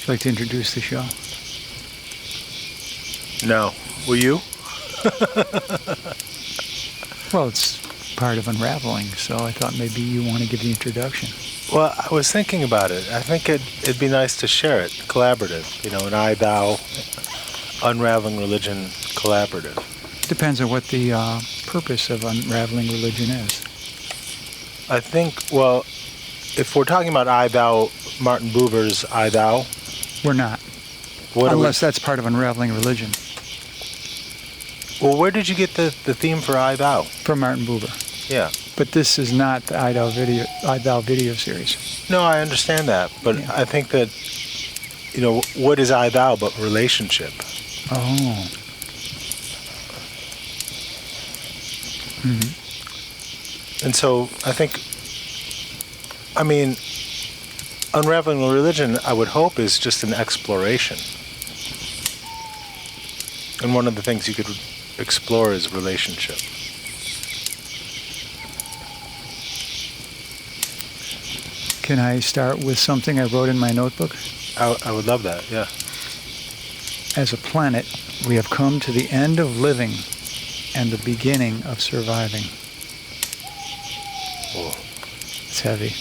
Would you like to introduce the show? No. Will you? Well, it's part of Unraveling, so I thought maybe you want to give the introduction. Well, I was thinking about it. I think it'd be nice to share it, collaborative. You know, an I, thou, Unraveling Religion collaborative. Depends on what the purpose of Unraveling Religion is. I think, well, if we're talking about I, thou, Martin Buber's I, thou. We're not. Unless that's part of Unraveling Religion. Well, where did you get the theme for I, thou? From Martin Buber. Yeah. But this is not the I, thou video series. No, I understand that. But yeah. I think that, you know, what is I, thou but relationship? Oh. Mm-hmm. And so I think, I mean, Unraveling Religion, I would hope, is just an exploration. And one of the things you could explore is relationship. Can I start with something I wrote in my notebook? I would love that, yeah. As a planet, we have come to the end of living and the beginning of surviving. Oh. It's heavy.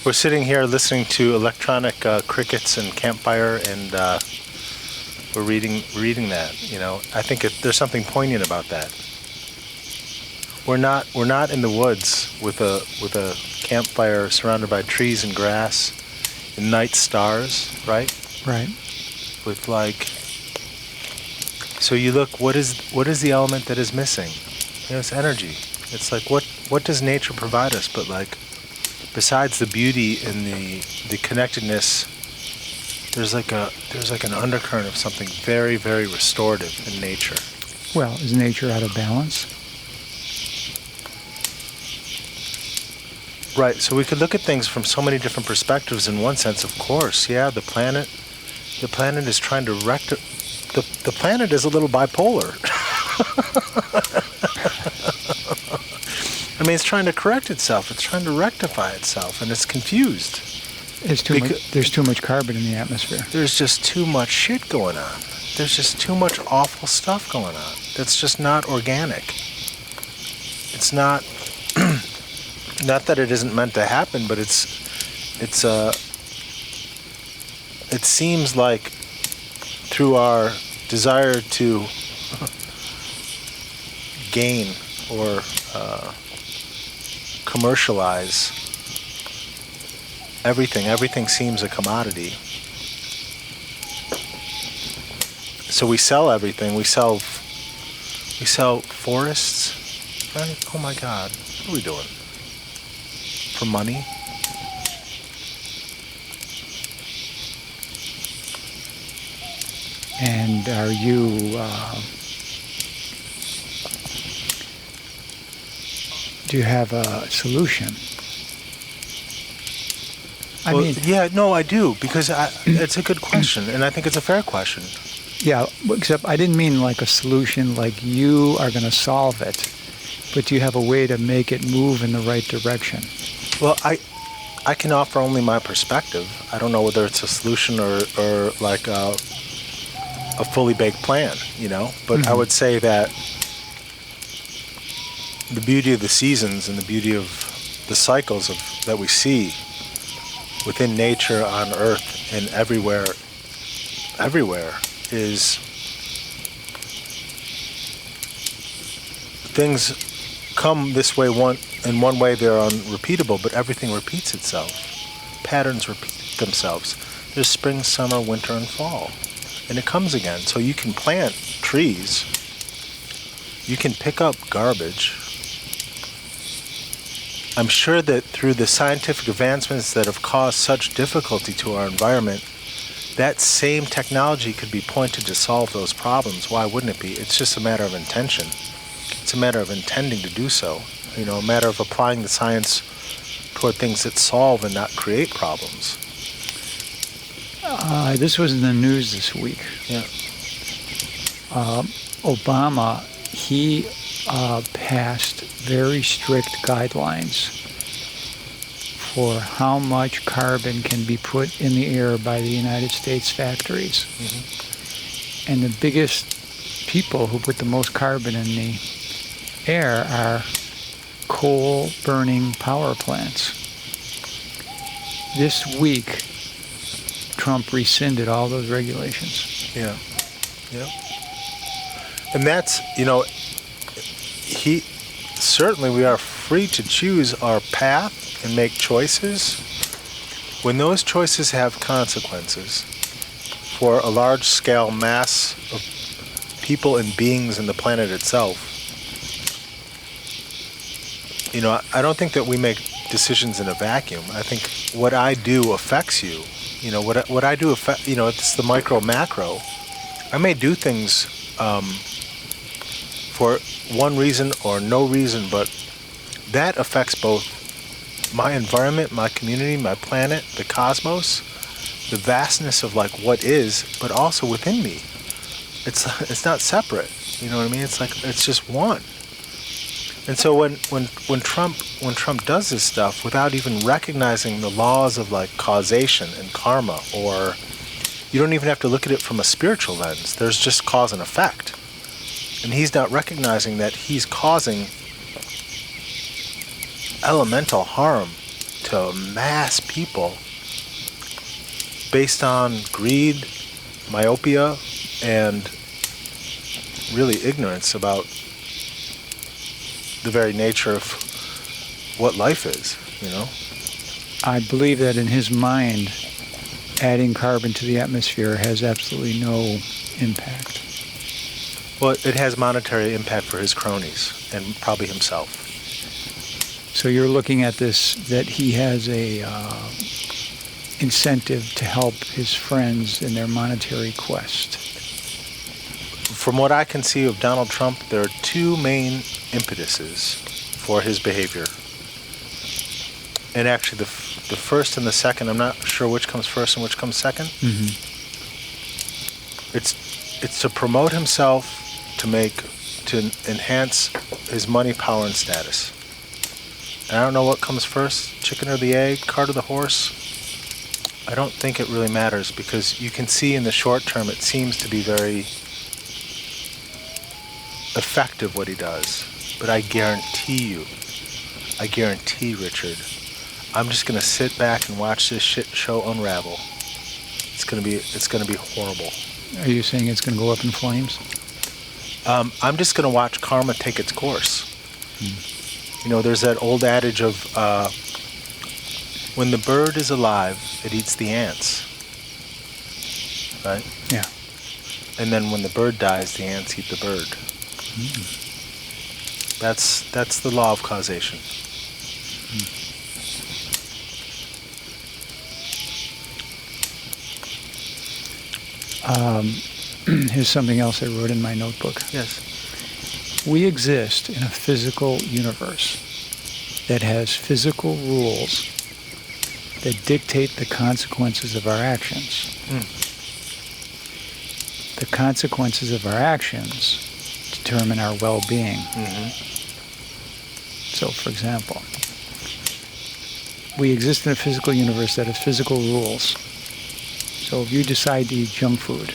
We're sitting here listening to electronic crickets and campfire, and we're reading that. You know, I think there's something poignant about that. We're not in the woods with a campfire surrounded by trees and grass and night stars, right? Right. With like, so you look, what is the element that is missing? You know, it's energy. It's like what does nature provide us? But like, besides the beauty and the connectedness, there's like an undercurrent of something very, very restorative in nature. Well, is nature out of balance? Right, so we could look at things from so many different perspectives. In one sense, of course, yeah, the planet is trying to the planet is a little bipolar. I mean, it's trying to correct itself. It's trying to rectify itself, and it's confused. There's too much carbon in the atmosphere. There's just too much shit going on. There's just too much awful stuff going on. That's just not organic. It's not. Not that it isn't meant to happen, but it seems like through our desire to gain or commercialize everything seems a commodity. So we sell everything. We sell forests, right? Oh my God, what are we doing? For money? And are you do you have a solution? Yeah, no, I do, because it's a good question, and I think it's a fair question. Yeah, except I didn't mean like a solution like you are going to solve it, but do you have a way to make it move in the right direction? Well, I can offer only my perspective. I don't know whether it's a solution or like a fully baked plan, you know? But I would say that the beauty of the seasons and the beauty of the cycles that we see within nature, on Earth, and everywhere is things come this way in one way they're unrepeatable, but everything repeats itself. Patterns repeat themselves. There's spring, summer, winter, and fall. And it comes again. So you can plant trees. You can pick up garbage. I'm sure that through the scientific advancements that have caused such difficulty to our environment, that same technology could be pointed to solve those problems. Why wouldn't it be? It's just a matter of intention. It's a matter of intending to do so. You know, a matter of applying the science toward things that solve and not create problems. This was in the news this week. Yeah. Obama, he passed very strict guidelines for how much carbon can be put in the air by the United States factories. Mm-hmm. And the biggest people who put the most carbon in the air are coal-burning power plants. This week, Trump rescinded all those regulations. Yeah. Yeah. And that's, certainly we are free to choose our path and make choices. When those choices have consequences for a large-scale mass of people and beings in the planet itself, I don't think that we make decisions in a vacuum. I think what I do affects you. What I do affect, it's the micro macro. I may do things for one reason or no reason, but that affects both my environment, my community, my planet, the cosmos, the vastness of what is, but also within me. It's not separate. You know what I mean? It's just one. And so when Trump does this stuff without even recognizing the laws of causation and karma, or you don't even have to look at it from a spiritual lens. There's just cause and effect. And he's not recognizing that he's causing elemental harm to mass people based on greed, myopia, and really ignorance about the very nature of what life is, I believe that in his mind, adding carbon to the atmosphere has absolutely no impact. Well, it has monetary impact for his cronies and probably himself. So you're looking at this, that he has a incentive to help his friends in their monetary quest. From what I can see of Donald Trump, there are two main impetuses for his behavior. And actually, the first and the second, I'm not sure which comes first and which comes second. Mm-hmm. It's to promote himself, to enhance his money, power, and status. And I don't know what comes first, chicken or the egg, cart or the horse. I don't think it really matters, because you can see in the short term it seems to be very effective what he does. But I guarantee, Richard, I'm just going to sit back and watch this shit show unravel. It's going to be horrible. Are you saying it's going to go up in flames? I'm just going to watch karma take its course. There's that old adage of when the bird is alive, it eats the ants. Right? Yeah. And then when the bird dies, the ants eat the bird. That's the law of causation. Here's something else I wrote in my notebook. Yes. We exist in a physical universe that has physical rules that dictate the consequences of our actions. The consequences of our actions determine our well-being. Mm-hmm. So, for example, we exist in a physical universe that has physical rules. So if you decide to eat junk food,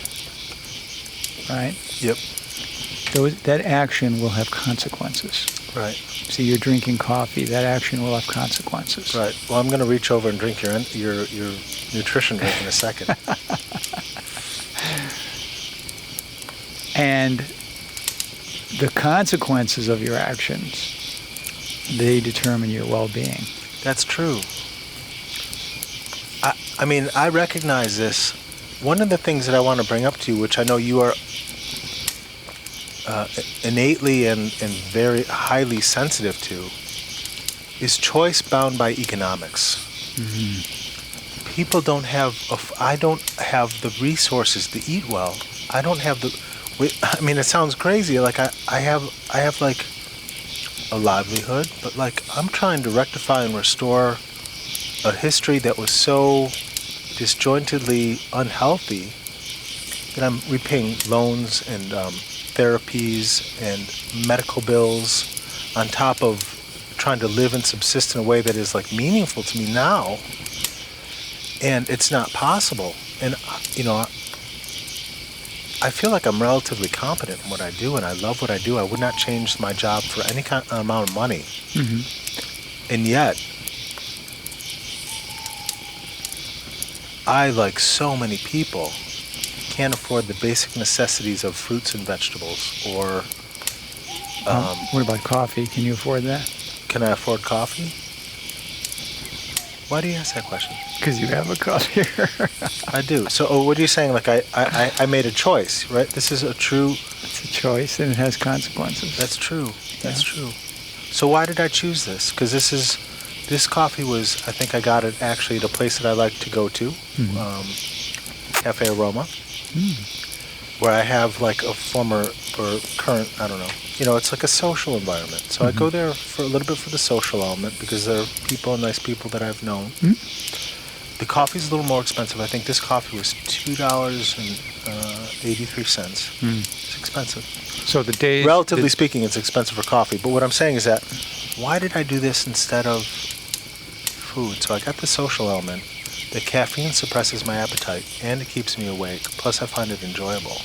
right? Yep. That action will have consequences. Right. See, you're drinking coffee. That action will have consequences. Right. Well, I'm going to reach over and drink your nutrition drink in a second. And the consequences of your actions, they determine your well-being. That's true. I mean, I recognize this. One of the things that I want to bring up to you, which I know you are innately and very highly sensitive to, is choice bound by economics. Mm-hmm. People don't have, I don't have the resources to eat well. I don't have the, I mean, it sounds crazy. Like I have like a livelihood, but like I'm trying to rectify and restore a history that was so disjointedly unhealthy that I'm repaying loans and therapies and medical bills on top of trying to live and subsist in a way that is like meaningful to me now, and it's not possible. And I feel like I'm relatively competent in what I do, and I love what I do. I would not change my job for any kind of amount of money. Mm-hmm. And yet, I, like so many people, can't afford the basic necessities of fruits and vegetables. Or what about coffee? Can you afford that? Can I afford coffee? Why do you ask that question? Because you have a coffee here. I do. So what are you saying? Like I made a choice, right? This is a true... It's a choice, and it has consequences. That's true. That's true. So why did I choose this? Because this coffee was, I think I got it actually at a place that I like to go to, Cafe Aroma, where I have like a former or current, I don't know, it's like a social environment. So I go there for a little bit for the social element because there are nice people that I've known. The coffee's a little more expensive. I think this coffee was $2.83. It's expensive. So the days... Relatively speaking, it's expensive for coffee. But what I'm saying is that, why did I do this instead of food? So I got the social element. The caffeine suppresses my appetite, and it keeps me awake. Plus, I find it enjoyable.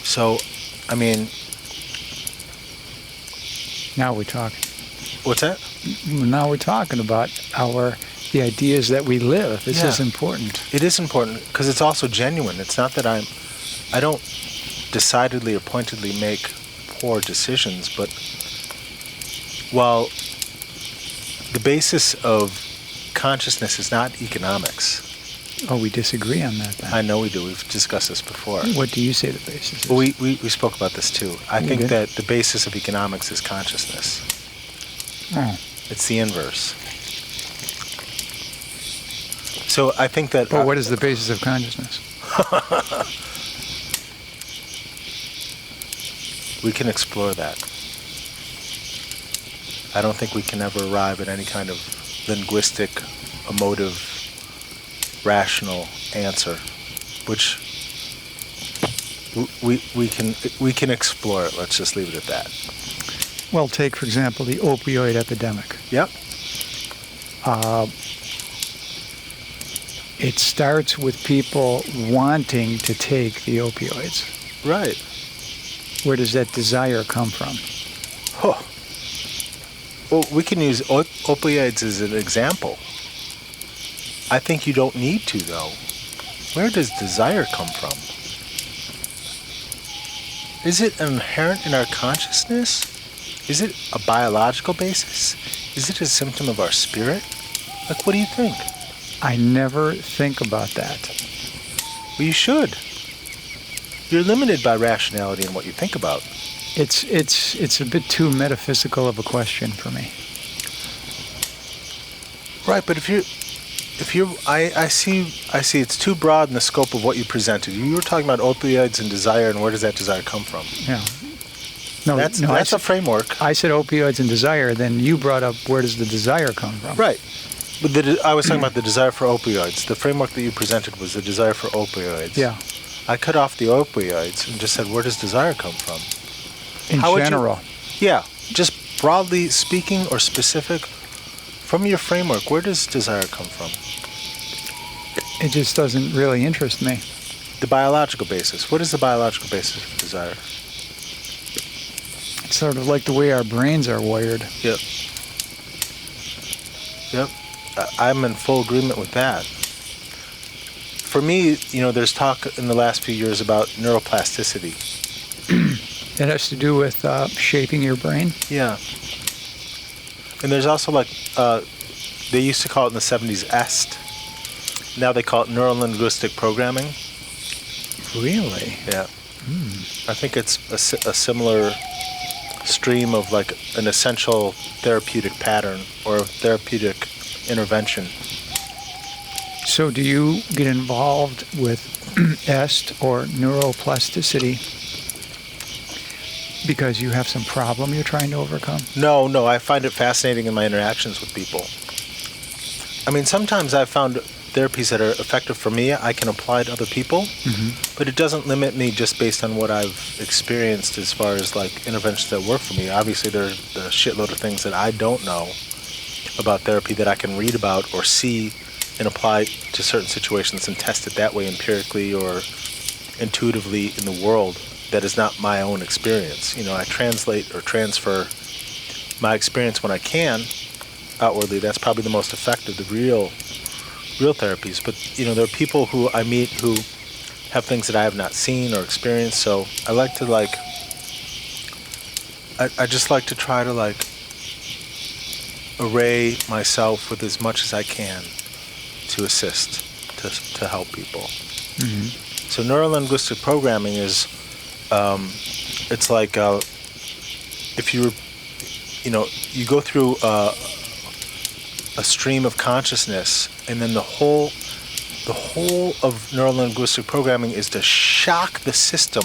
So, I mean... Now we're talking. What's that? Now we're talking about the ideas that we live. This is important. It is important because it's also genuine. It's not that I don't decidedly or pointedly make poor decisions, but while the basis of consciousness is not economics. Oh, we disagree on that then. I know we do. We've discussed this before. What do you say the basis is? Well, we spoke about this too. I think that the basis of economics is consciousness. Oh. It's the inverse. So I think that... But what is the basis of consciousness? We can explore that. I don't think we can ever arrive at any kind of linguistic, emotive, rational answer, which we can explore it. Let's just leave it at that. Well, take, for example, the opioid epidemic. Yep. It starts with people wanting to take the opioids. Right. Where does that desire come from? Oh. Well, we can use opioids as an example. I think you don't need to, though. Where does desire come from? Is it inherent in our consciousness? Is it a biological basis? Is it a symptom of our spirit? Like, what do you think? I never think about that. Well, you should. You're limited by rationality in what you think about. It's a bit too metaphysical of a question for me. Right, but I see it's too broad in the scope of what you presented. You were talking about opioids and desire, and where does that desire come from? Yeah. No, that's a framework. I said opioids and desire, then you brought up where does the desire come from? Right. But I was talking about the desire for opioids. The framework that you presented was the desire for opioids. Yeah. I cut off the opioids and just said, where does desire come from? In general. Yeah. Just broadly speaking or specific, from your framework, where does desire come from? It just doesn't really interest me. The biological basis. What is the biological basis of desire? It's sort of like the way our brains are wired. Yep. Yep. I'm in full agreement with that. For me, there's talk in the last few years about neuroplasticity. That has to do with shaping your brain? Yeah. And there's also they used to call it in the 70s EST. Now they call it neuro-linguistic programming. Really? Yeah. I think it's a similar stream of like an essential therapeutic pattern or therapeutic intervention. So do you get involved with EST or neuroplasticity because you have some problem you're trying to overcome? No, I find it fascinating in my interactions with people. I mean, sometimes I've found therapies that are effective for me, I can apply to other people, but it doesn't limit me just based on what I've experienced as far as like interventions that work for me. Obviously, there's a shitload of things that I don't know about therapy that I can read about or see and apply to certain situations and test it that way empirically or intuitively in the world that is not my own experience. You know, I translate or transfer my experience when I can outwardly. That's probably the most effective, the real therapies. But, you know, there are people who I meet who have things that I have not seen or experienced. So I like to I just like to try to array myself with as much as I can to assist, to help people. So neuro-linguistic programming is, it's like if you go through a stream of consciousness, and then the whole of neuro-linguistic programming is to shock the system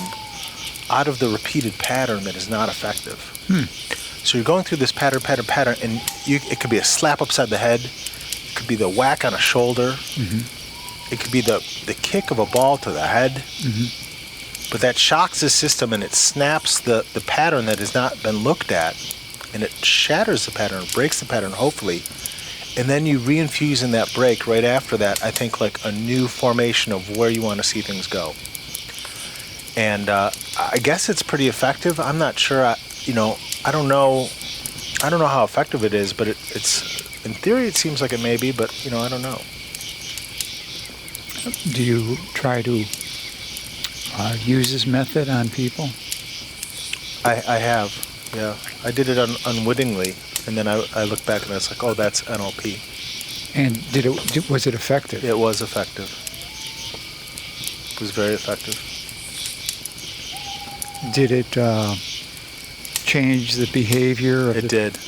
out of the repeated pattern that is not effective. So you're going through this pattern, and it could be a slap upside the head, it could be the whack on a shoulder, it could be the kick of a ball to the head, but that shocks the system and it snaps the pattern that has not been looked at, and it shatters the pattern, breaks the pattern, hopefully. And then you reinfuse in that break right after that, I think, like a new formation of where you want to see things go. And I guess it's pretty effective. I'm not sure. I don't know how effective it is, but it's in theory it seems like it may be, but I don't know. Do you try to use this method on people? I have, yeah. I did it unwittingly. And then I look back and I was like, oh, that's NLP. And was it effective? It was effective. It was very effective. Did it change the behavior of It did.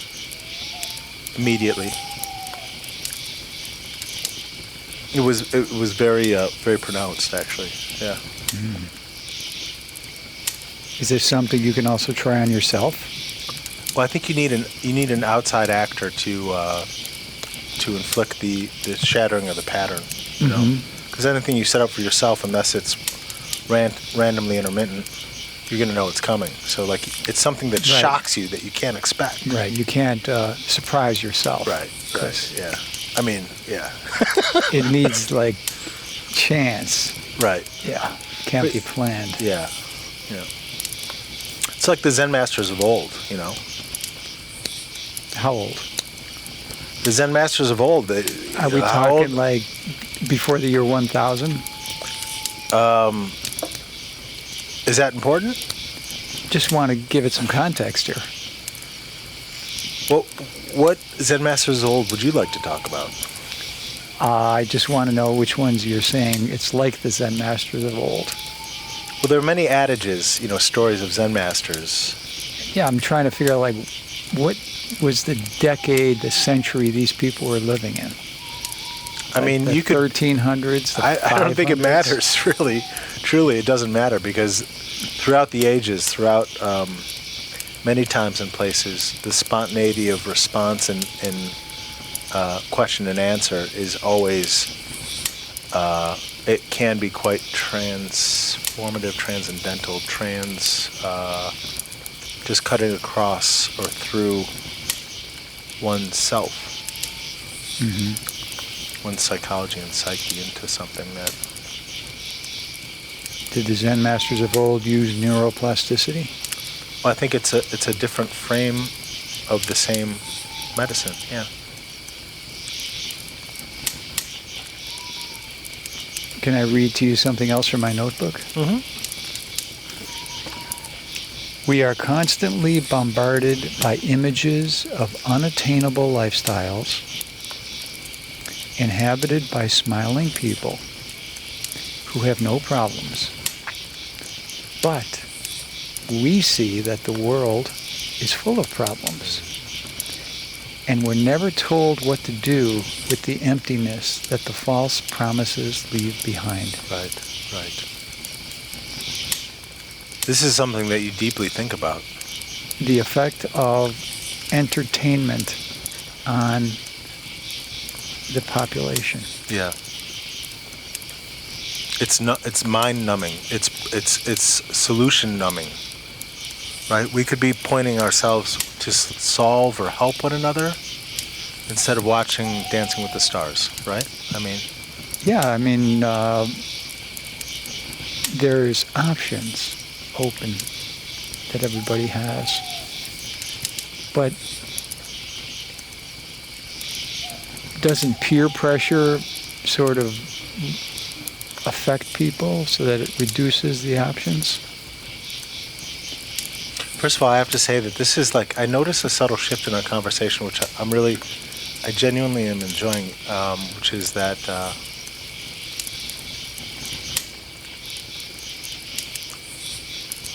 Immediately. It was very very pronounced, actually. Yeah. Is this something you can also try on yourself? Well, I think you need an outside actor to inflict the shattering of the pattern. You know, because anything you set up for yourself, unless it's randomly intermittent, you're going to know it's coming. So it's something that shocks you that you can't expect. Right. You can't surprise yourself. Right. Yeah. I mean, yeah. It needs chance. Right. Yeah. Can't be planned. Yeah. Yeah. It's like the Zen masters of old. How old? The Zen masters of old. Are we talking before the year 1000? Is that important? Just want to give it some context here. Well, what Zen masters of old would you like to talk about? I just want to know which ones you're saying it's like the Zen masters of old. Well, there are many adages, stories of Zen masters. Yeah, I'm trying to figure out what was the decade, the century these people were living in. I mean, you could 1300s. I don't think it matters, really. Truly, it doesn't matter, because throughout the ages, throughout many times and places, the spontaneity of response and question and answer is always. It can be quite transformative, transcendental, just cutting across or through oneself, one's psychology and psyche into something that... Did the Zen masters of old use neuroplasticity? Well, I think it's a different frame of the same medicine, yeah. Can I read to you something else from my notebook? We are constantly bombarded by images of unattainable lifestyles inhabited by smiling people who have no problems. But we see that the world is full of problems, and we're never told what to do with the emptiness that the false promises leave behind. Right. This is something that you deeply think about. The effect of entertainment on the population. Yeah. It's mind numbing. It's solution numbing. Right? We could be pointing ourselves to solve or help one another instead of watching Dancing with the Stars, right? I mean, yeah, I mean, there's options open that everybody has. But doesn't peer pressure sort of affect people so that it reduces the options? First of all, I have to say that this is like, I notice a subtle shift in our conversation, which I genuinely am enjoying, which is that I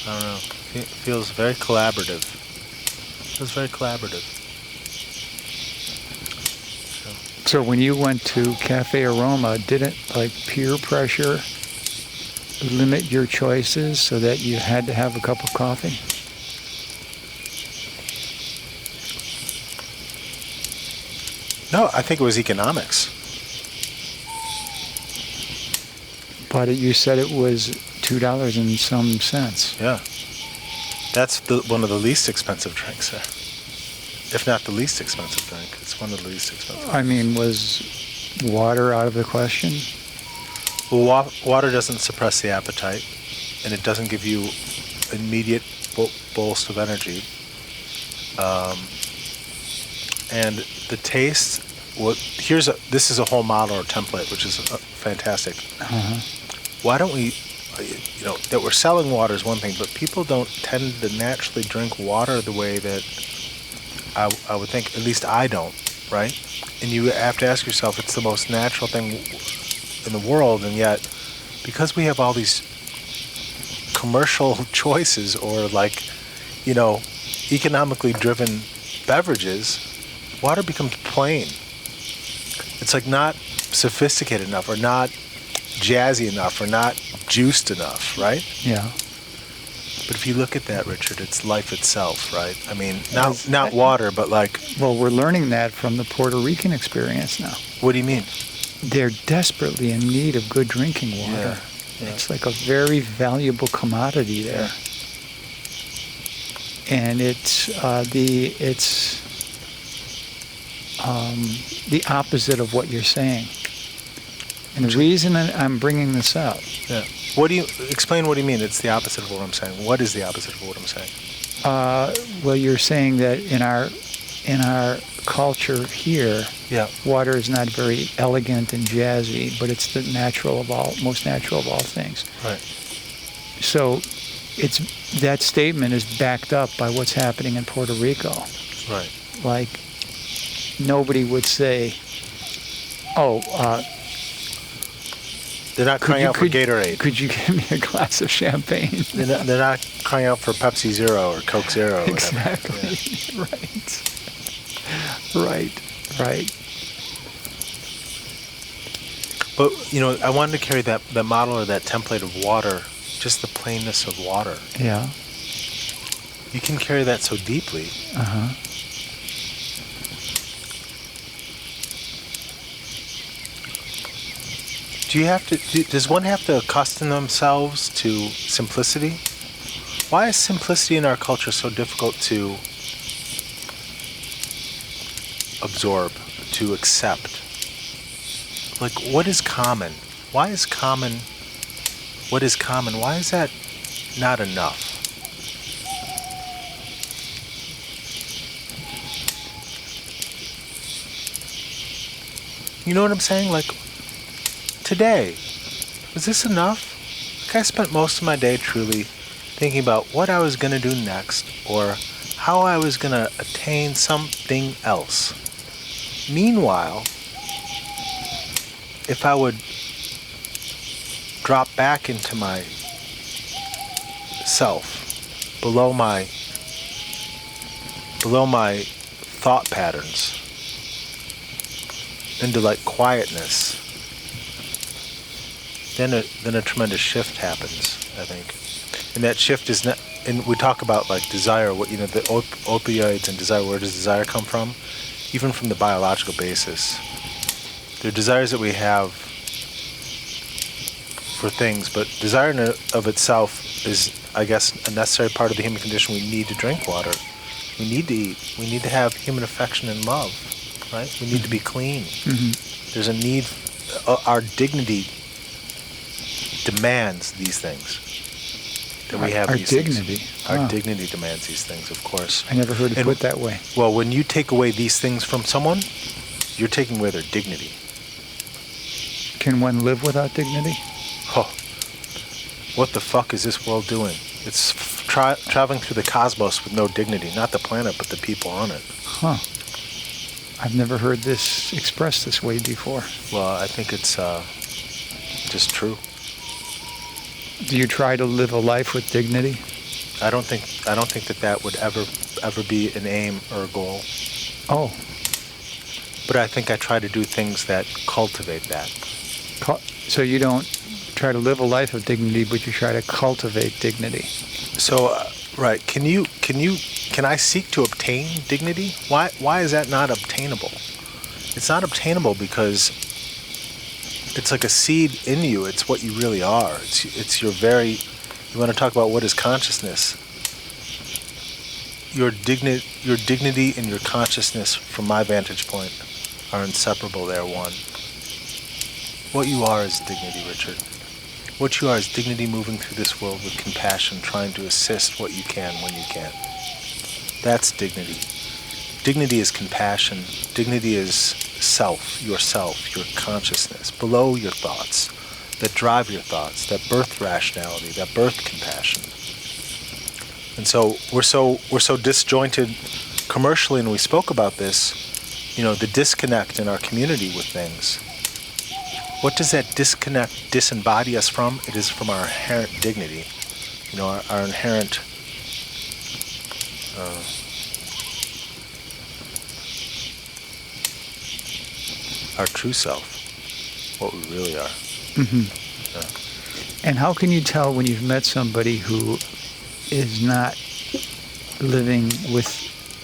don't know, it feels very collaborative. Feels very collaborative. So when you went to Cafe Aroma, didn't like peer pressure limit your choices so that you had to have a cup of coffee? No, I think it was economics. But you said it was $2 and some cents. Yeah. That's one of the least expensive drinks there. If not the least expensive drink. It's one of the least expensive. I mean, was water out of the question? Well, water doesn't suppress the appetite, and it doesn't give you immediate bolst of energy. And the taste, this is a whole model or template, which is fantastic. Uh-huh. Why don't we, that we're selling water is one thing, but people don't tend to naturally drink water the way that I would think, at least I don't, right? And you have to ask yourself, it's the most natural thing in the world, and yet, because we have all these commercial choices or economically driven beverages, water becomes plain. It's like not sophisticated enough or not jazzy enough or not juiced enough, right? Yeah. But if you look at that, Richard, it's life itself, right? I mean, not water, but like... Well, we're learning that from the Puerto Rican experience now. What do you mean? They're desperately in need of good drinking water. Yeah. It's like a very valuable commodity there. Yeah. And it's the opposite of what you're saying. And the reason I'm bringing this up. Yeah. Explain what do you mean? It's the opposite of what I'm saying. What is the opposite of what I'm saying? Well, you're saying that in our culture here, water is not very elegant and jazzy, but it's the most natural of all things. Right. So that statement is backed up by what's happening in Puerto Rico. Right. Like, nobody would say, they're not crying out for Gatorade. Could you give me a glass of champagne? They're not crying out for Pepsi Zero or Coke Zero. Or exactly. Yeah. Right. But, I wanted to carry that model or that template of water, just the plainness of water. Yeah. You can carry that so deeply. Uh-huh. Does one have to accustom themselves to simplicity? Why is simplicity in our culture so difficult to absorb, to accept? Like, what is common? Why is common? What is common? Why is that not enough? You know what I'm saying? Like, today, was this enough? Like, I spent most of my day truly thinking about what I was going to do next or how I was going to attain something else. Meanwhile, if I would drop back into my self, below my thought patterns, into like quietness, then a tremendous shift happens, I think. And that shift is not, and we talk about like desire, the opioids and desire, where does desire come from? Even from the biological basis. They're desires that we have for things, but desire in of itself is, I guess, a necessary part of the human condition. We need to drink water. We need to eat. We need to have human affection and love, right? We need to be clean. There's a need. Our dignity demands these things. That we have our these dignity. things. Our dignity demands these things, of course. I never heard it put that way. Well, when you take away these things from someone, you're taking away their dignity. Can one live without dignity? Oh, what the fuck is this world doing? It's traveling through the cosmos with no dignity. Not the planet, but the people on it. Huh. I've never heard this expressed this way before. Well, I think it's just true. Do you try to live a life with dignity? I don't think that would ever be an aim or a goal. Oh. But I think I try to do things that cultivate that. So you don't try to live a life of dignity, but you try to cultivate dignity. So, right? Can I seek to obtain dignity? Why is that not obtainable? It's not obtainable because it's like a seed in you. It's what you really are. It's your very. You want to talk about what is consciousness? Your dignity and your consciousness, from my vantage point, are inseparable. They're one. What you are is dignity, Richard. What you are is dignity, moving through this world with compassion, trying to assist what you can when you can. That's dignity. Dignity is compassion. Dignity is self, your consciousness, below your thoughts, that drive your thoughts, that birth rationality, that birth compassion. And so we're so disjointed commercially, and we spoke about this, the disconnect in our community with things. What does that disconnect disembody us from? It is from our inherent dignity, our inherent our true self, what we really are. And how can you tell when you've met somebody who is not living with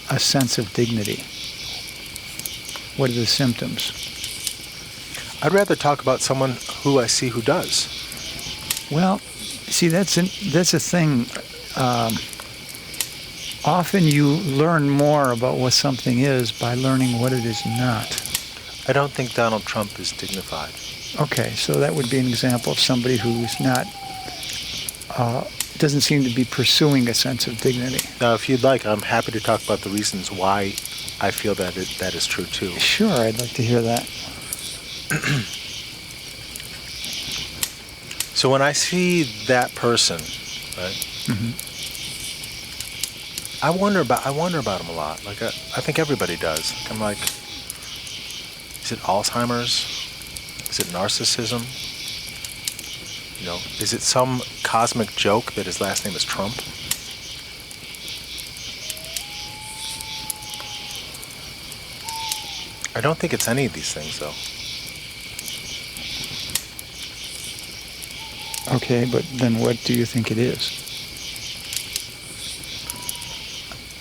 a sense of dignity? What are the symptoms? I'd rather talk about someone who I see who does. Well, see, that's a thing. Often you learn more about what something is by learning what it is not. I don't think Donald Trump is dignified. Okay, so that would be an example of somebody who's not, doesn't seem to be pursuing a sense of dignity. Now, if you'd like, I'm happy to talk about the reasons why I feel that that is true too. Sure, I'd like to hear that. So when I see that person, right, I wonder about him a lot. Like I think everybody does. I'm like, is it Alzheimer's? Is it narcissism? Is it some cosmic joke that his last name is Trump? I don't think it's any of these things, though. Okay, but then what do you think it is?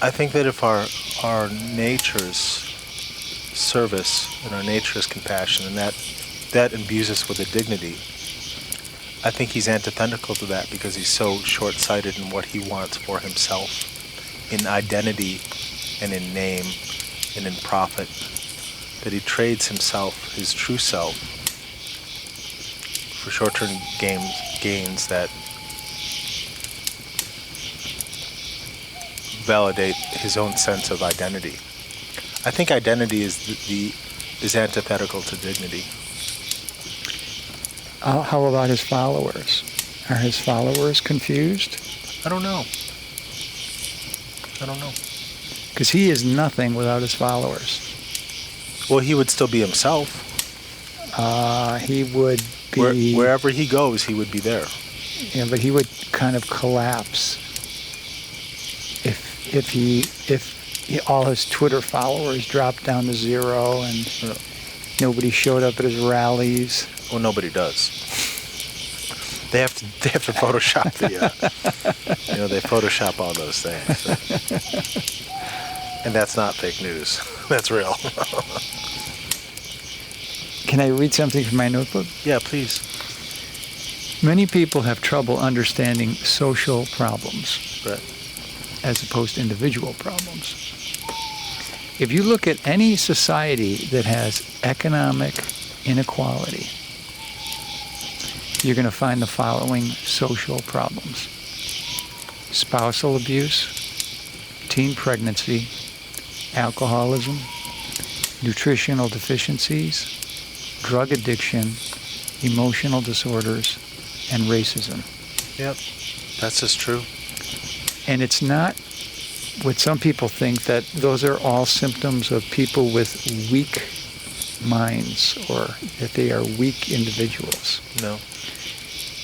I think that if our nature's service and our nature's compassion, and that imbues us with a dignity, I think he's antithetical to that because he's so short-sighted in what he wants for himself, in identity and in name and in profit, that he trades himself, his true self, for short-term gains that validate his own sense of identity. I think identity is antithetical to dignity. How about his followers? Are his followers confused? I don't know. Because he is nothing without his followers. Well, he would still be himself. He would be... Wherever he goes, he would be there. Yeah, but he would kind of collapse if all his Twitter followers dropped down to zero and nobody showed up at his rallies. Well, nobody does. They have to Photoshop they Photoshop all those things. So. And that's not fake news. That's real. Can I read something from my notebook? Yeah, please. Many people have trouble understanding social problems Right. as opposed to individual problems. If you look at any society that has economic inequality, you're going to find the following social problems: spousal abuse, teen pregnancy, alcoholism, nutritional deficiencies, drug addiction, emotional disorders, and racism. Yep. That's just true. And it's not what some people think, that those are all symptoms of people with weak minds or that they are weak individuals. No.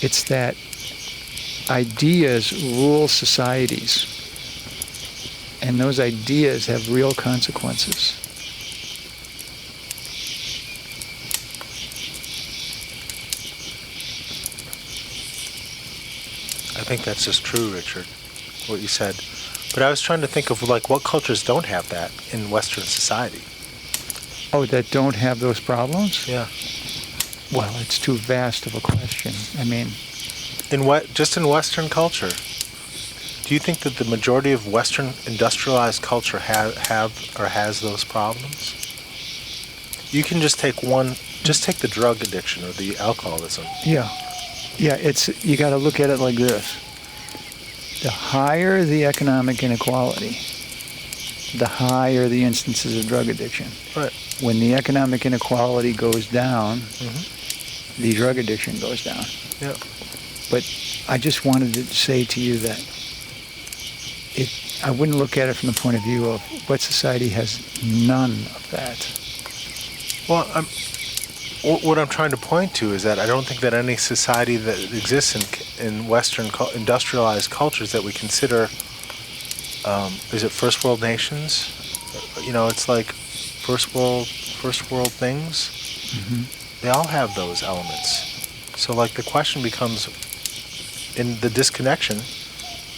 It's that ideas rule societies, and those ideas have real consequences. I think that's just true, Richard, what you said. But I was trying to think of like what cultures don't have that in Western society. Oh, that don't have those problems? Yeah. Well, it's too vast of a question. I mean, Just in Western culture, do you think that the majority of Western industrialized culture has those problems? You can just take the drug addiction or the alcoholism. yeah, you got to look at it like this. The higher the economic inequality, the higher the instances of drug addiction. Right. When the economic inequality goes down, the drug addiction goes down. Yeah. But I just wanted to say to you that I wouldn't look at it from the point of view of what society has none of that. Well, what I'm trying to point to is that I don't think that any society that exists in Western industrialized cultures that we consider, is it first world nations? You know, it's like first world things. They all have those elements. So like the question becomes, in the disconnection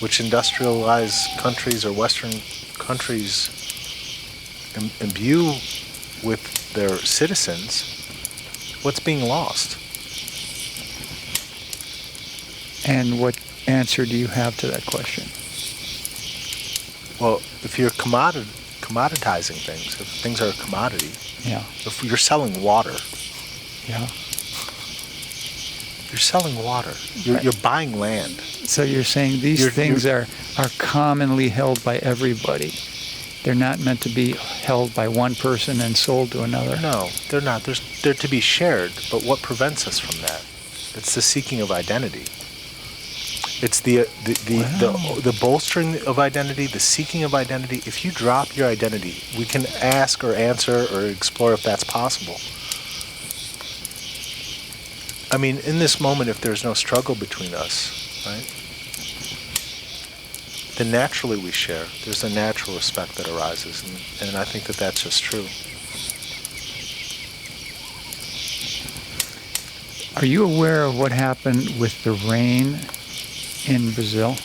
which industrialized countries or Western countries imbue with their citizens, what's being lost? And what answer do you have to that question? Well, if you're commoditizing things, if things are a commodity, Yeah. if you're selling water, Yeah. you're selling water. You're buying land. So you're saying these things are commonly held by everybody. They're not meant to be held by one person and sold to another. No, they're not. They're to be shared, but what prevents us from that? It's the seeking of identity. It's the bolstering of identity, the seeking of identity. If you drop your identity, we can ask or answer or explore if that's possible. I mean, in this moment, if there's no struggle between us, right, then naturally we share. There's a natural respect that arises, and I think that that's just true. Are you aware of what happened with the rain in Brazil?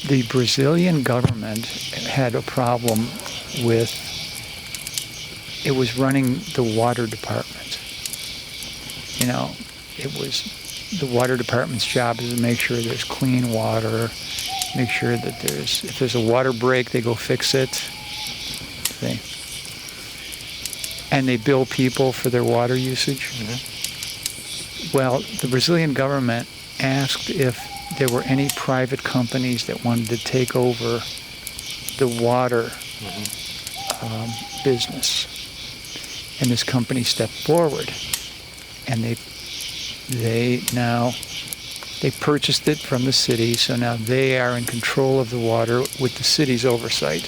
The Brazilian government had a problem with, it was running the water department. You know, it was the water department's job is to make sure there's clean water, make sure that if there's a water break, they go fix it. See? And they bill people for their water usage. Well, the Brazilian government asked if there were any private companies that wanted to take over the water business. And this company stepped forward, and they purchased it from the city, so now they are in control of the water with the city's oversight.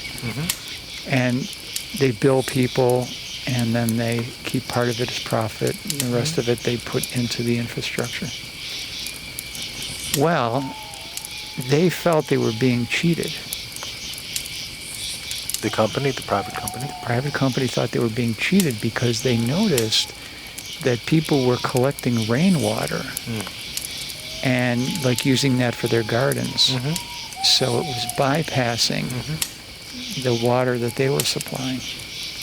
And they bill people, and then they keep part of it as profit, and the rest of it they put into the infrastructure. Well, they felt they were being cheated. The company, the private company? The private company thought they were being cheated because they noticed that people were collecting rainwater and like using that for their gardens. So it was bypassing the water that they were supplying.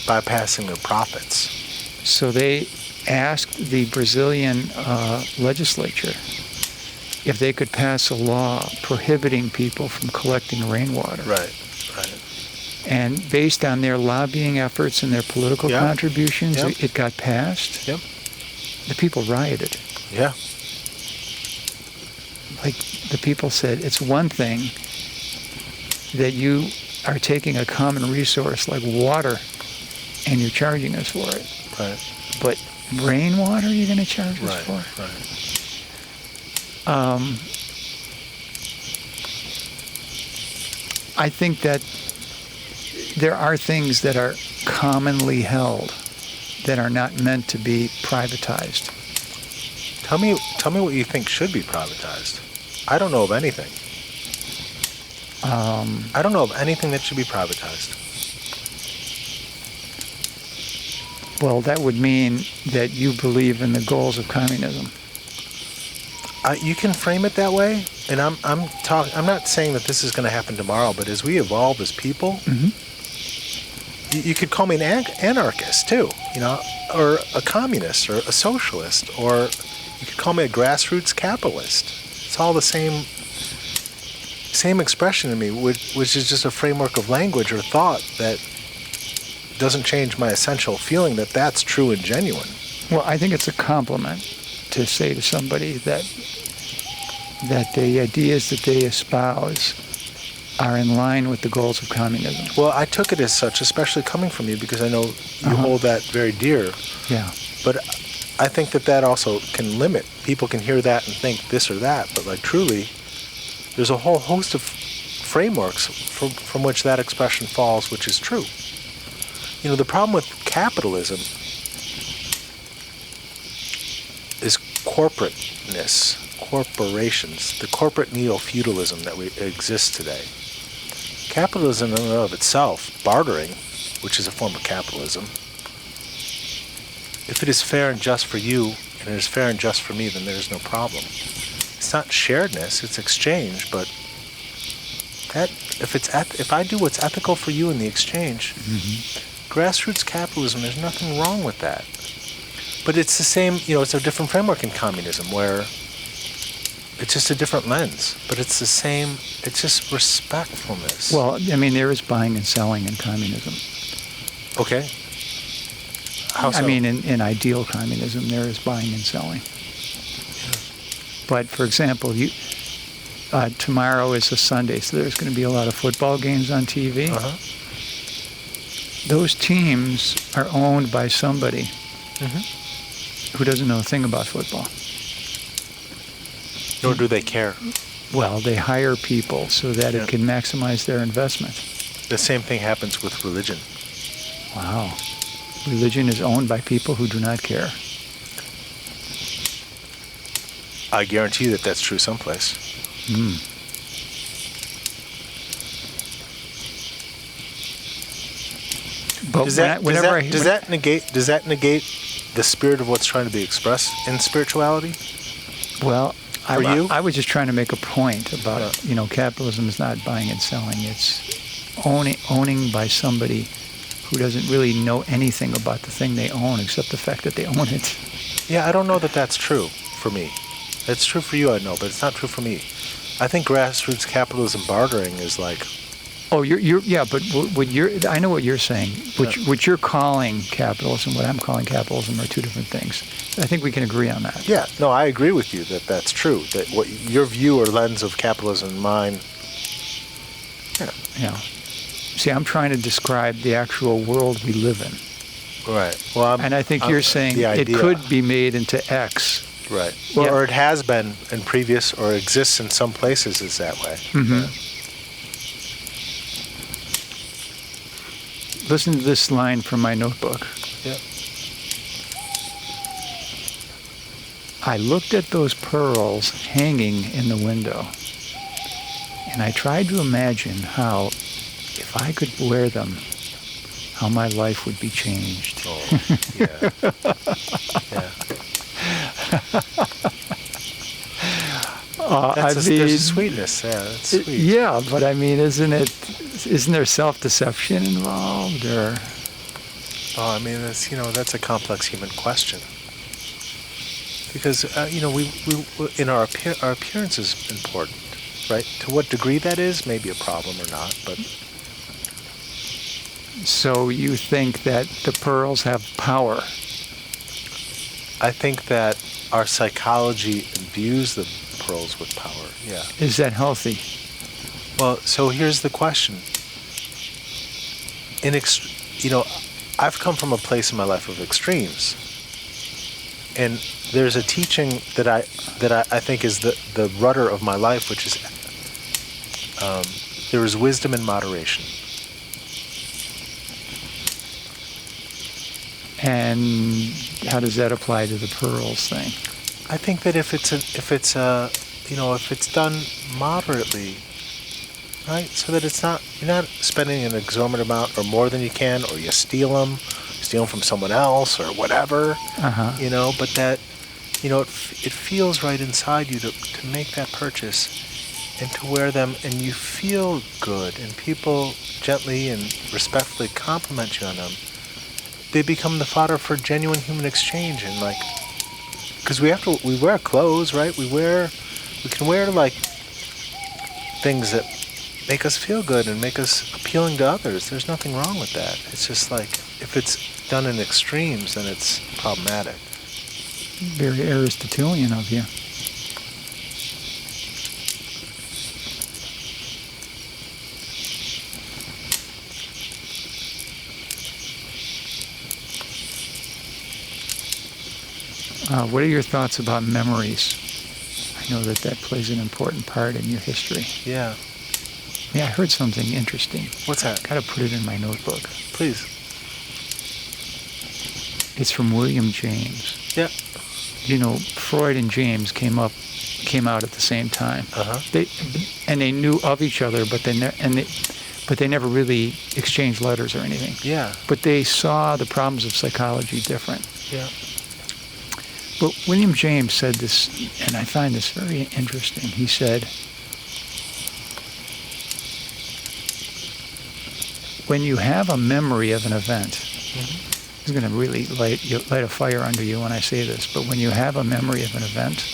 Bypassing their profits. So they asked the Brazilian legislature if they could pass a law prohibiting people from collecting rainwater. Right. And based on their lobbying efforts and their political contributions, it got passed. Yep. The people rioted. Yeah. Like the people said, it's one thing that you are taking a common resource like water and you're charging us for it. Right. But rainwater you're going to charge us for? Right. I think that there are things that are commonly held that are not meant to be privatized. Tell me what you think should be privatized. I don't know of anything. I don't know of anything that should be privatized. Well, that would mean that you believe in the goals of communism. You can frame it that way, and I'm not saying that this is going to happen tomorrow, but as we evolve as people, you could call me an anarchist too, or a communist, or a socialist, or you could call me a grassroots capitalist. It's all the same expression to me, which is just a framework of language or thought that doesn't change my essential feeling that that's true and genuine. Well, I think it's a compliment to say to somebody that the ideas that they espouse are in line with the goals of communism. Well, I took it as such, especially coming from you, because I know you hold that very dear. Yeah. But I think that also can limit. People can hear that and think this or that, but like truly, there's a whole host of frameworks from which that expression falls, which is true. The problem with capitalism is corporateness, corporations, the corporate neo-feudalism that exists today. Capitalism in and of itself, bartering, which is a form of capitalism, if it is fair and just for you, and it is fair and just for me, then there is no problem. It's not sharedness, it's exchange, but if I do what's ethical for you in the exchange, grassroots capitalism, there's nothing wrong with that. But it's the same, it's a different framework in communism where it's just a different lens, but it's the same, it's just respectfulness. Well, I mean, there is buying and selling in communism. Okay. How so? I mean, in ideal communism, there is buying and selling. But, for example, tomorrow is a Sunday, so there's going to be a lot of football games on TV. Those teams are owned by somebody who doesn't know a thing about football. Nor do they care. Well, they hire people so that it can maximize their investment. The same thing happens with religion. Wow. Religion is owned by people who do not care. I guarantee that that's true someplace. But does that negate the spirit of what's trying to be expressed in spirituality? Well, you? I was just trying to make a point about, capitalism is not buying and selling. It's owning by somebody who doesn't really know anything about the thing they own except the fact that they own it. Yeah, I don't know that that's true for me. It's true for you, I know, but it's not true for me. I think grassroots capitalism bartering is like... Oh, but I know what you're saying. What you're calling capitalism, what I'm calling capitalism are two different things. I think we can agree on that. Yeah, no, I agree with you that that's true. That what your view or lens of capitalism and mine. Yeah. See, I'm trying to describe the actual world we live in. Right. Well, and I think you're saying it could be made into X. Right. Well, or it has been in previous, or exists in some places is that way. Listen to this line from my notebook. Yep. I looked at those pearls hanging in the window, and I tried to imagine how, if I could wear them, how my life would be changed. Oh, yeah. There's a sweetness. Yeah, that's sweet. Yeah, but I mean, isn't there self-deception involved, or? Oh, I mean, that's a complex human question. Because we in our appearance is important, right? To what degree that is, maybe a problem or not, but. So you think that the pearls have power? I think that our psychology imbues the pearls with power. Yeah. Is that healthy? Well, so here's the question. I've come from a place in my life of extremes, and there's a teaching that I think is the rudder of my life, which is there is wisdom in moderation. And how does that apply to the pearls thing? I think that if it's done moderately, right, so that you're not spending an exorbitant amount or more than you can, or you steal them from someone else or whatever, but that, it feels right inside you to make that purchase and to wear them, and you feel good, and people gently and respectfully compliment you on them. They become the fodder for genuine human exchange, and because we wear clothes, right? We can wear things that make us feel good and make us appealing to others. There's nothing wrong with that. It's just if it's done in extremes, then it's problematic. Very Aristotelian of you. What are your thoughts about memories? I know that plays an important part in your history. Yeah. Yeah, I heard something interesting. What's that? Got to put it in my notebook. Please. It's from William James. Yeah. Freud and James came out at the same time. Uh-huh. They knew of each other, but they never really exchanged letters or anything. Yeah. But they saw the problems of psychology different. Yeah. But William James said this, and I find this very interesting. He said, when you have a memory of an event, it's going to really light a fire under you when I say this, but when you have a memory of an event,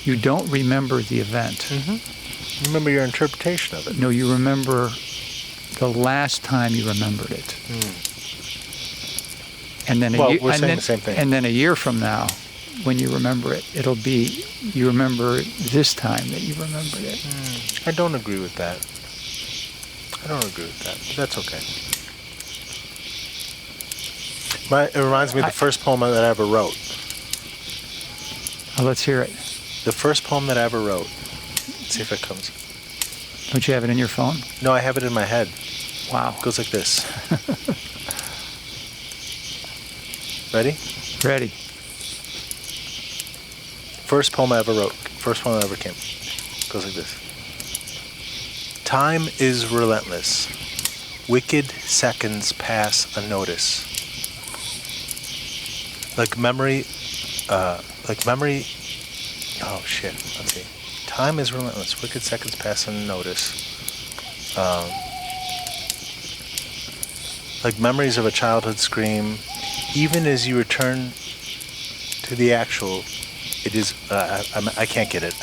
you don't remember the event. Mm-hmm. Remember your interpretation of it. No, you remember the last time you remembered it. And then we're saying the same thing. And then a year from now, when you remember it, it'll be, you remember this time that you remembered it. I don't agree with that. But that's okay. It reminds me of the first poem that I ever wrote. Let's hear it. The first poem that I ever wrote. Let's see if it comes. Don't you have it in your phone? No, I have it in my head. Wow. It goes like this. Ready? Ready. First poem I ever wrote. First one that ever came. It goes like this. Time is relentless. Wicked seconds pass unnoticed. Like memory. Oh shit. Let's see. Time is relentless. Wicked seconds pass unnoticed. Like memories of a childhood scream. Even as you return to the actual, it is. I can't get it.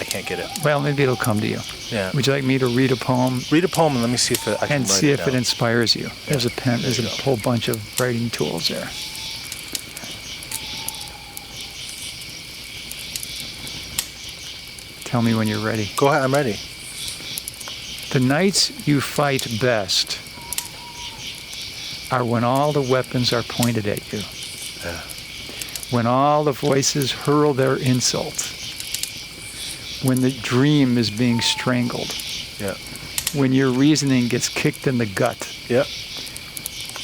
Well, maybe it'll come to you. Yeah. Would you like me to read a poem? Read a poem and let me see if I can and write see it if down. it inspires you. There's a pen. There's a whole bunch of writing tools there. Tell me when you're ready. Go ahead. I'm ready. The nights you fight best are when all the weapons are pointed at you. Yeah. When all the voices hurl their insults. When the dream is being strangled. Yeah. When your reasoning gets kicked in the gut. Yeah.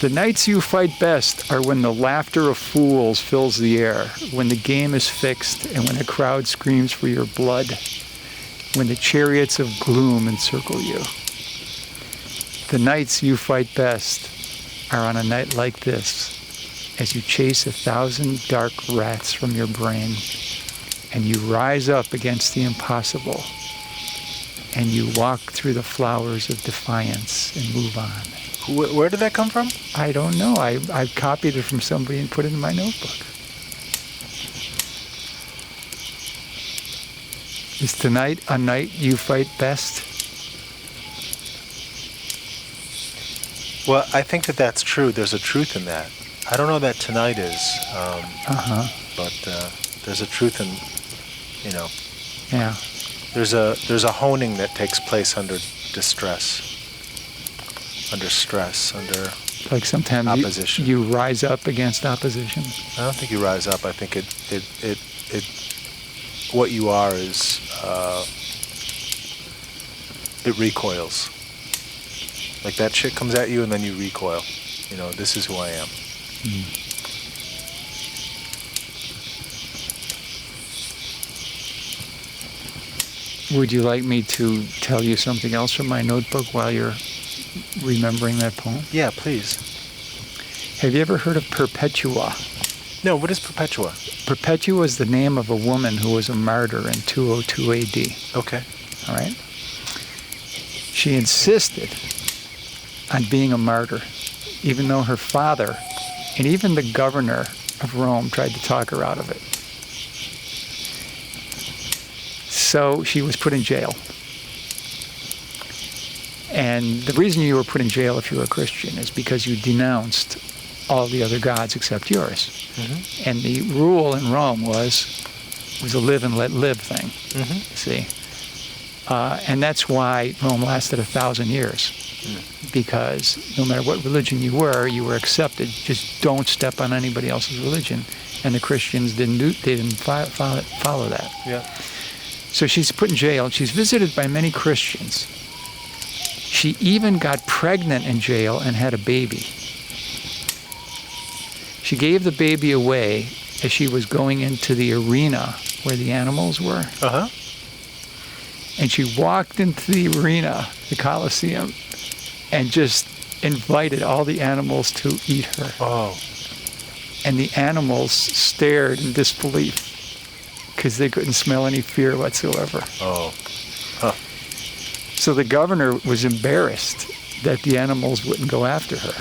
The nights you fight best are when the laughter of fools fills the air, when the game is fixed, and when the crowd screams for your blood, when the chariots of gloom encircle you. The nights you fight best are on a night like this, as you chase 1,000 dark rats from your brain, and you rise up against the impossible, and you walk through the flowers of defiance and move on. Where did that come from? I don't know. I copied it from somebody and put it in my notebook. Is tonight a night you fight best? Well, I think that that's true. There's a truth in that. I don't know that tonight is, but there's a truth in, Yeah. there's a honing that takes place under distress, under stress, under Like sometimes opposition. you rise up against opposition. I don't think you rise up. I think it what you are is it recoils. Like that shit comes at you and then you recoil. This is who I am. Would you like me to tell you something else from my notebook while you're remembering that poem? Yeah, please. Have you ever heard of Perpetua? No, what is Perpetua? Perpetua is the name of a woman who was a martyr in 202 AD. Okay. All right? She insisted on being a martyr, even though her father and even the governor of Rome tried to talk her out of it. So she was put in jail. And the reason you were put in jail if you were a Christian is because you denounced all the other gods except yours. Mm-hmm. And the rule in Rome was a live and let live thing. Mm-hmm. See? And that's why Rome lasted 1,000 years. Because no matter what religion you were accepted. Just don't step on anybody else's religion. And the Christians didn't follow that. Yeah. So she's put in jail. She's visited by many Christians. She even got pregnant in jail and had a baby. She gave the baby away as she was going into the arena where the animals were. Uh-huh. And she walked into the arena, the Colosseum, and just invited all the animals to eat her. Oh. And the animals stared in disbelief because they couldn't smell any fear whatsoever. Oh. Huh. So the governor was embarrassed that the animals wouldn't go after her.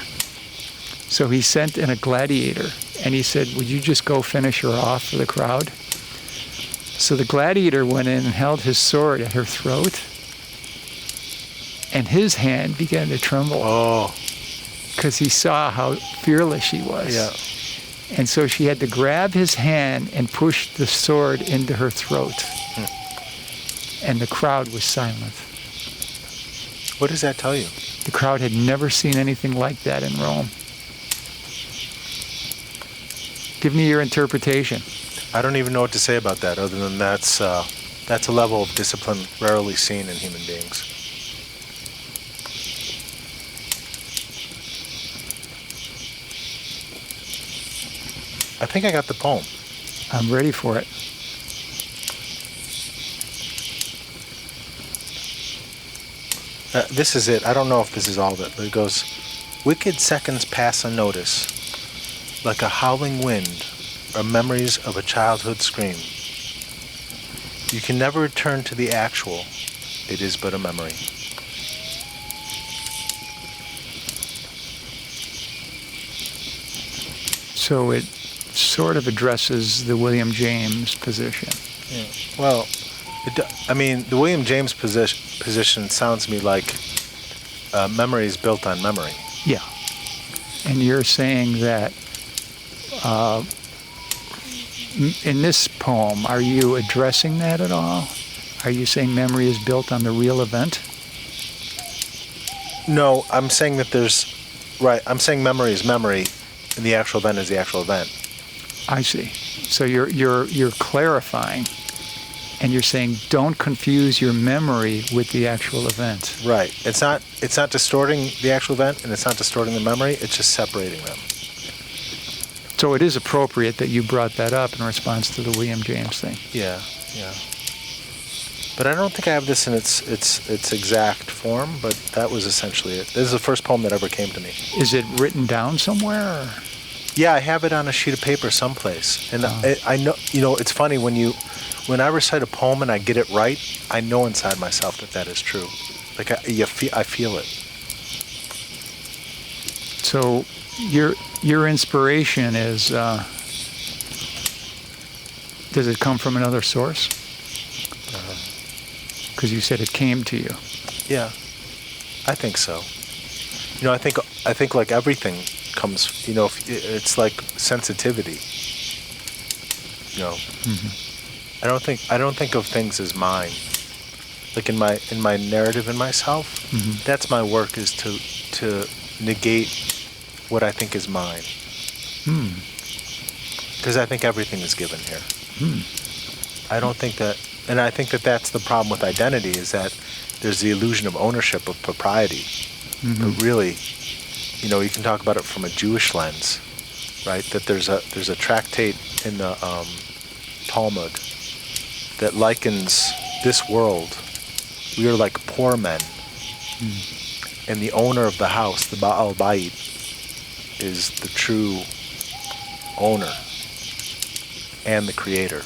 So he sent in a gladiator, and he said, would you just go finish her off for the crowd? So the gladiator went in and held his sword at her throat, and his hand began to tremble. Oh. Because he saw how fearless she was. Yeah. And so she had to grab his hand and push the sword into her throat. And the crowd was silent. What does that tell you? The crowd had never seen anything like that in Rome. Give me your interpretation. I don't even know what to say about that other than that's a level of discipline rarely seen in human beings. I think I got the poem. I'm ready for it. This is it. I don't know if this is all of it, but it goes, wicked seconds pass unnoticed, like a howling wind or memories of a childhood scream. You can never return to the actual. It is but a memory. So it sort of addresses the William James position. Yeah. Well, the William James position sounds to me like memory is built on memory. Yeah. And you're saying that in this poem, are you addressing that at all? Are you saying memory is built on the real event? No, I'm saying that I'm saying memory is memory, and the actual event is the actual event. I see. So you're clarifying, and you're saying don't confuse your memory with the actual event. Right. It's not distorting the actual event, and it's not distorting the memory. It's just separating them. So it is appropriate that you brought that up in response to the William James thing. Yeah. But I don't think I have this in its exact form, but that was essentially it. This is the first poem that ever came to me. Is it written down somewhere? Or? Yeah, I have it on a sheet of paper someplace. And I know, it's funny when I recite a poem and I get it right, I know inside myself that is true. Like I feel it. So your inspiration is, does it come from another source? Because you said it came to you. Yeah, I think so. I think like everything comes, it's like sensitivity. Mm-hmm. I don't think of things as mine. Like in my narrative in myself, Mm-hmm. that's my work, is to negate what I think is mine. Because I think everything is given here. I don't think that, and I think that that's the problem with identity, is that there's the illusion of ownership, of propriety. Mm-hmm. But really, you can talk about it from a Jewish lens, right? That there's a tractate in the Talmud that likens this world. We are like poor men, and the owner of the house, the Baal Bayit, is the true owner and the creator.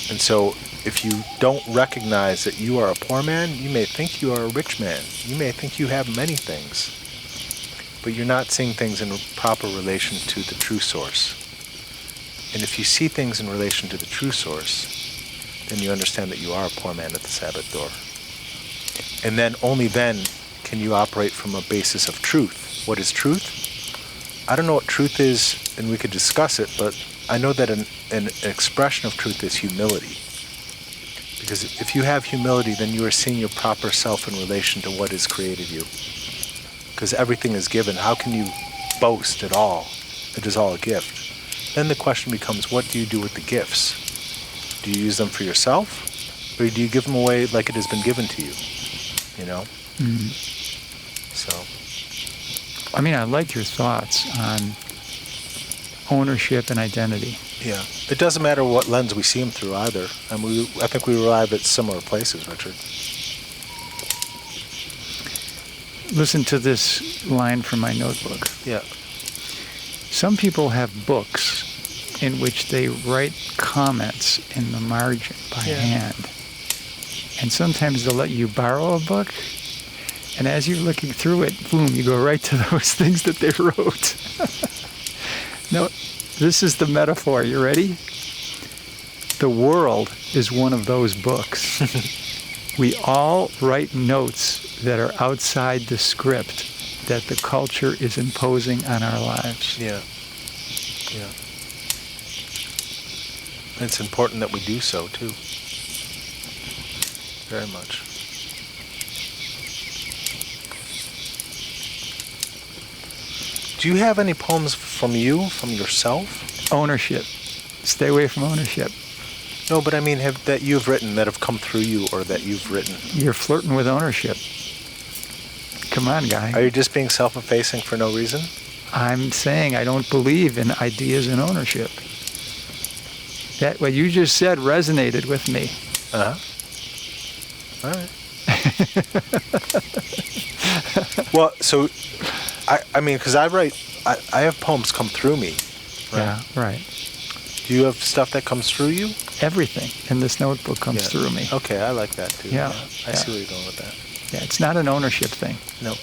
And so if you don't recognize that you are a poor man, you may think you are a rich man. You may think you have many things, but you're not seeing things in proper relation to the true source. And if you see things in relation to the true source, then you understand that you are a poor man at the Sabbath door. And then, only then, can you operate from a basis of truth. What is truth? I don't know what truth is, and we could discuss it, but I know that an expression of truth is humility. Because if you have humility, then you are seeing your proper self in relation to what has created you. Because everything is given. How can you boast at all? It is all a gift. Then the question becomes, what do you do with the gifts? Do you use them for yourself? Or do you give them away like it has been given to you? Mm-hmm. So. I mean, I like your thoughts on ownership and identity. Yeah. It doesn't matter what lens we see them through either. And I think we arrive at similar places, Richard. Listen to this line from my notebook. Yeah. Some people have books in which they write comments in the margin by hand. And sometimes they'll let you borrow a book, and as you're looking through it, boom, you go right to those things that they wrote. No, this is the metaphor. You ready? The world is one of those books. We all write notes that are outside the script that the culture is imposing on our lives. Yeah. Yeah. It's important that we do so, too. Very much. Do you have any poems from yourself? Ownership. Stay away from ownership. No, but I mean, that you've written, that have come through you, or that you've written. You're flirting with ownership. Come on, guy. Are you just being self-effacing for no reason? I'm saying I don't believe in ideas and ownership. That what you just said resonated with me. Uh-huh. All right. Well, so, I mean, because I have poems come through me. Right? Yeah, right. Do you have stuff that comes through you? Everything in this notebook comes through me. Okay, I like that too. Yeah. I see where you're going with that. Yeah, it's not an ownership thing. No.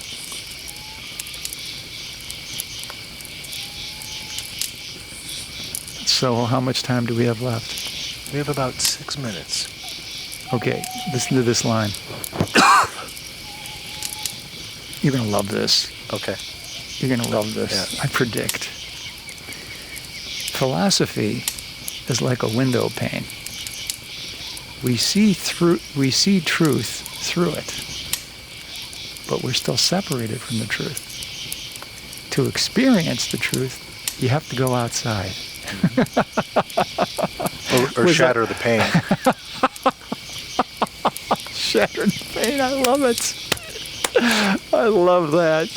So how much time do we have left? We have about 6 minutes. Okay, listen to this line. You're going to love this. Okay. You're going to love this. Yeah. I predict. Philosophy is like a window pane. We see truth through it, but we're still separated from the truth. To experience the truth, you have to go outside. or shatter the pane. Shatter the pane. I love it. I love that.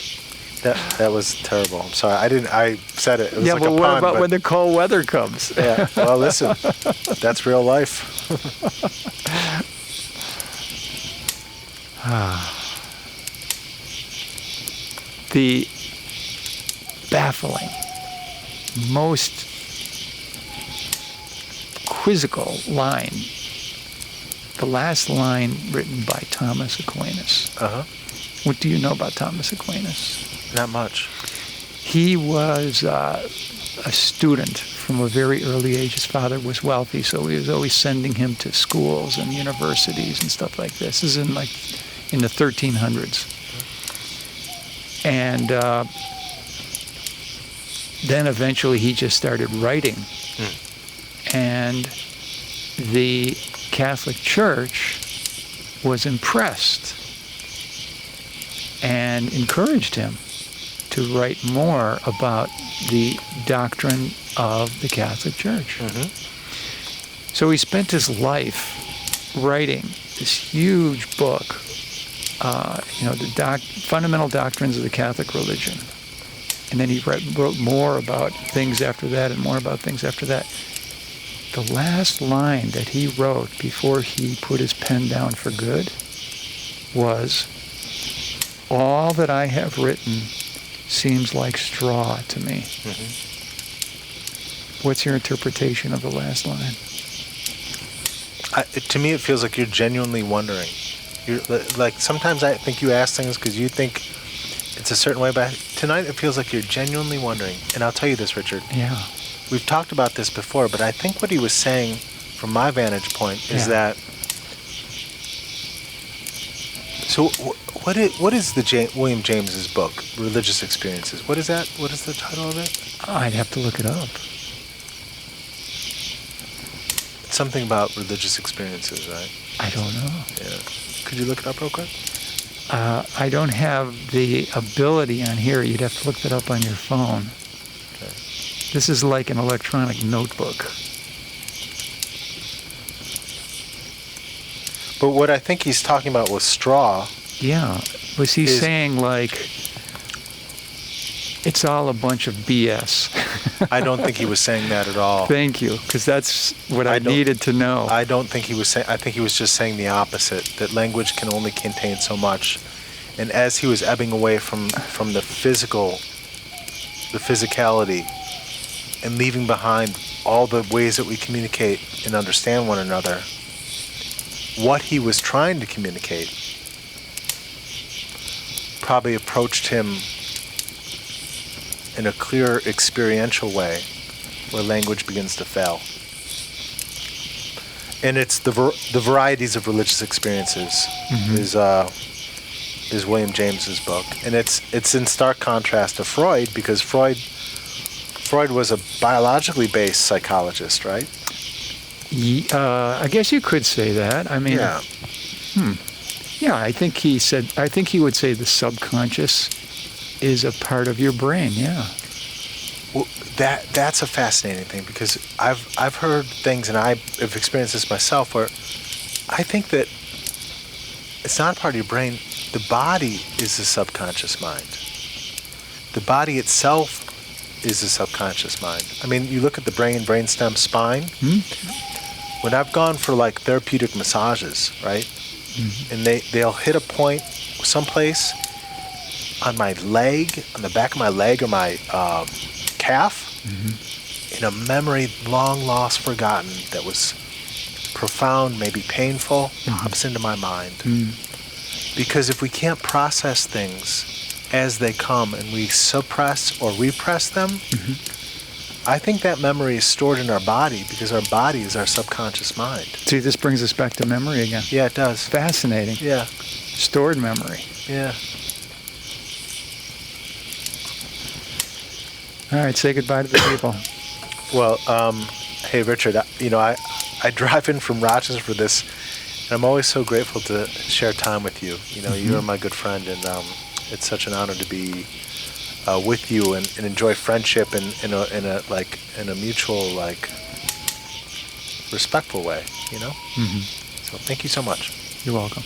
That was terrible. I'm sorry. I said it. It was yeah, like but a what pun, about when the cold weather comes? Yeah. Well, listen. That's real life. The baffling, most quizzical line, the last line written by Thomas Aquinas. Uh-huh. What do you know about Thomas Aquinas? Not much. He was a student from a very early age. His father was wealthy, so he was always sending him to schools and universities and stuff like this. This is in the 1300s. And then eventually he just started writing. And the Catholic Church was impressed and encouraged him to write more about the doctrine of the Catholic Church. So he spent his life writing this huge book, the fundamental doctrines of the Catholic religion. And then he wrote more about things after that and more about things after that. The last line that he wrote before he put his pen down for good was, "All that I have written seems like straw to me." What's your interpretation of the last line? To me, it feels like you're genuinely wondering. You're like, sometimes I think you ask things because you think it's a certain way, but tonight it feels like you're genuinely wondering. And I'll tell you this, Richard. Yeah. We've talked about this before, but I think what he was saying from my vantage point is that. So what is the William James's book, Religious Experiences? What is that? What is the title of it? I'd have to look it up. It's something about religious experiences, right? I don't know. Yeah. Could you look it up real quick? I don't have the ability on here. You'd have to look that up on your phone. Okay. This is like an electronic notebook. But what I think he's talking about was straw. Yeah. Was he saying, like, it's all a bunch of BS? I don't think he was saying that at all. Thank you, because that's what I needed to know. I don't think he was saying, I think he was just saying the opposite, that language can only contain so much. And as he was ebbing away from the physicality, and leaving behind all the ways that we communicate and understand one another, what he was trying to communicate probably approached him in a clear experiential way where language begins to fail. And it's the Varieties of Religious Experiences is William James's book. And it's in stark contrast to Freud, because Freud was a biologically based psychologist, right? I guess you could say that. I mean, yeah. Yeah, I think he would say the subconscious is a part of your brain, yeah. Well, that's a fascinating thing, because I've heard things, and I've experienced this myself, where I think that it's not a part of your brain. The body is the subconscious mind. The body itself is the subconscious mind. I mean, you look at the brainstem, spine. When I've gone for like therapeutic massages, right? And they'll hit a point someplace on my leg, on the back of my leg or my calf, in a memory long lost, forgotten, that was profound, maybe painful, pops into my mind. Because if we can't process things as they come and we suppress or repress them, I think that memory is stored in our body, because our body is our subconscious mind. See, this brings us back to memory again. Yeah, it does. Fascinating. Yeah. Stored memory. Yeah. All right, say goodbye to the people. Well, hey, Richard, I drive in from Rochester for this, and I'm always so grateful to share time with you. You know, you're my good friend, and it's such an honor to be with you and enjoy friendship in a mutual, like, respectful way, you know? So thank you so much. You're welcome.